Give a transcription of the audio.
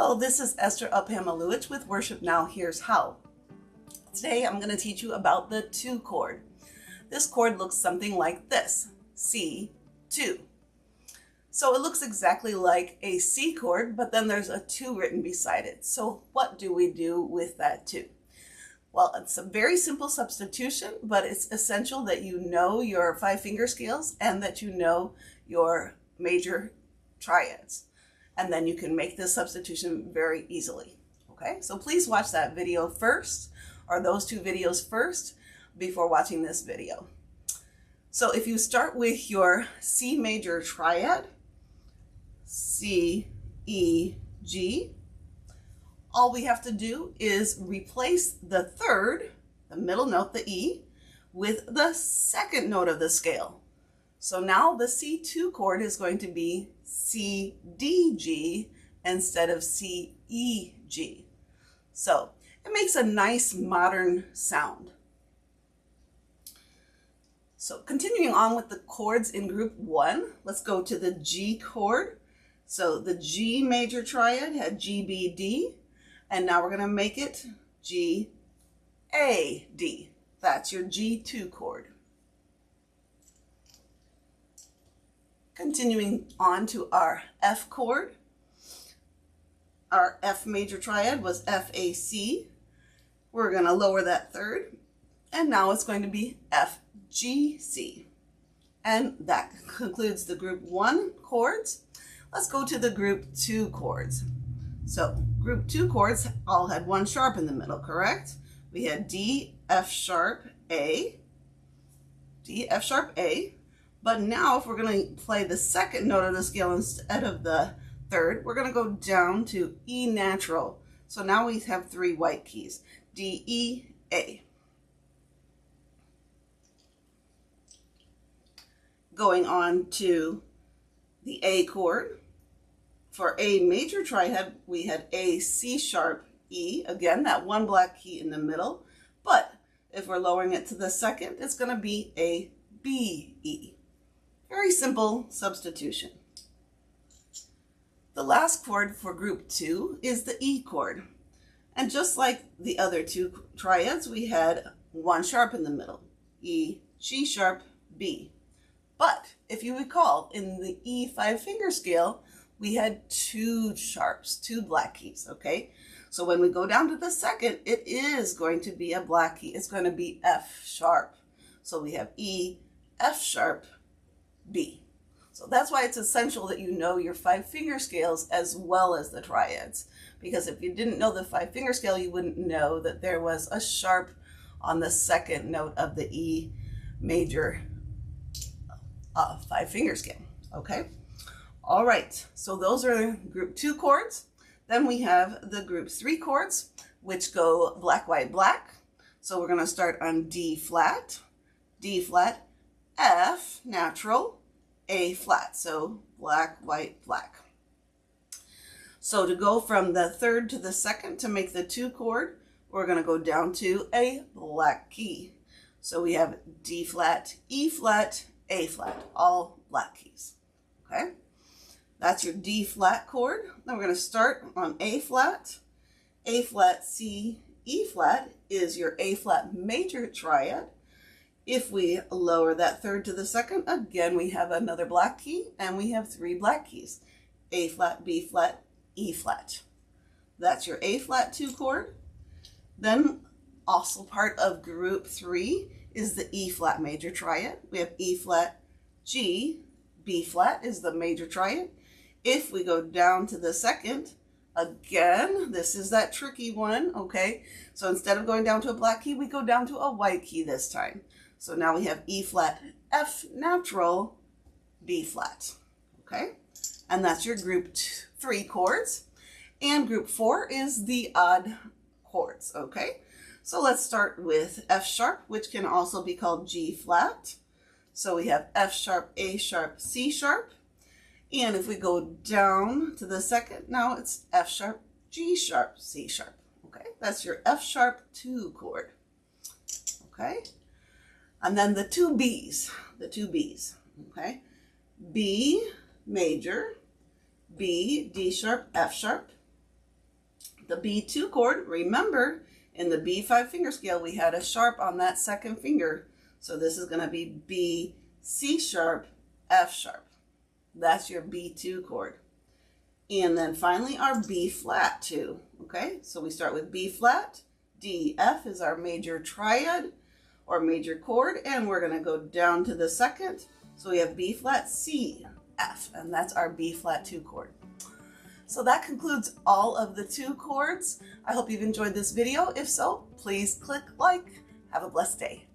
Hello, this is Esther Uphamilewicz with Worship Now Here's How. Today I'm going to teach you about the 2 chord. This chord looks something like this, C2. So it looks exactly like a C chord, but then there's a 2 written beside it. So what do we do with that 2? Well, it's a very simple substitution, but it's essential that you know your 5-finger scales and that you know your major triads. And then you can make this substitution very easily. Okay, so please watch that video first, or those 2 videos first, before watching this video. So if you start with your C major triad, C, E, G, all we have to do is replace the 3rd, the middle note, the E, with the 2nd note of the scale. So now the C2 chord is going to be C, D, G instead of C, E, G. So it makes a nice modern sound. So continuing on with the chords in group 1, let's go to the G chord. So the G major triad had G, B, D, and now we're going to make it G, A, D. That's your G2 chord. Continuing on to our F chord. Our F major triad was F, A, C. We're going to lower that 3rd, and now it's going to be F, G, C. And that concludes the group 1 chords. Let's go to the group 2 chords. So group 2 chords all had 1 sharp in the middle, correct? We had D, F sharp, A, D, F sharp, A. But now if we're going to play the 2nd note of the scale instead of the 3rd, we're going to go down to E natural. So now we have 3 white keys, D, E, A. Going on to the A chord. For A major triad, we had A, C sharp, E. Again, that 1 black key in the middle. But if we're lowering it to the 2nd, it's going to be A, B, E. Very simple substitution. The last chord for group 2 is the E chord. And just like the other 2 triads, we had 1 sharp in the middle, E, G sharp, B. But if you recall, in the E 5-finger scale, we had 2 sharps, 2 black keys, okay? So when we go down to the 2nd, it is going to be a black key. It's going to be F sharp. So we have E, F sharp, B. So that's why it's essential that you know your 5-finger scales as well as the triads. Because if you didn't know the 5-finger scale, you wouldn't know that there was a sharp on the 2nd note of the E major 5-finger scale. Okay? All right, so those are group 2 chords. Then we have the group 3 chords, which go black, white, black. So we're going to start on D flat, F natural, A flat. So black, white, black. So to go from the 3rd to the 2nd to make the 2 chord, we're going to go down to a black key. So we have D flat, E flat, A flat, all black keys. Okay? That's your D flat chord. Then we're going to start on A flat, C, E flat is your A flat major triad. If we lower that 3rd to the 2nd, again, we have another black key, and we have 3 black keys, A flat, B flat, E flat. That's your A flat 2 chord. Then also part of group 3 is the E flat major triad. We have E flat, G, B flat is the major triad. If we go down to the 2nd, again, this is that tricky one, okay? So instead of going down to a black key, we go down to a white key this time. So now we have E flat, F natural, B flat, okay? And that's your group 3 chords. And group 4 is the odd chords, okay? So let's start with F sharp, which can also be called G flat. So we have F sharp, A sharp, C sharp. And if we go down to the 2nd, now it's F sharp, G sharp, C sharp. Okay, that's your F sharp 2 chord. Okay, and then the 2 B's, okay? B major, B, D sharp, F sharp, The B2 chord, remember, in the B5 finger scale, we had a sharp on that second finger. So this is going to be B, C sharp, F sharp. That's your B2 chord. And then finally our B flat 2. Okay, so we start with B flat, D, F is our major triad or major chord, and we're going to go down to the second. So we have B flat, C, F, and that's our B flat 2 chord. So that concludes all of the 2 chords. I hope you've enjoyed this video. If so, please click like. Have a blessed day.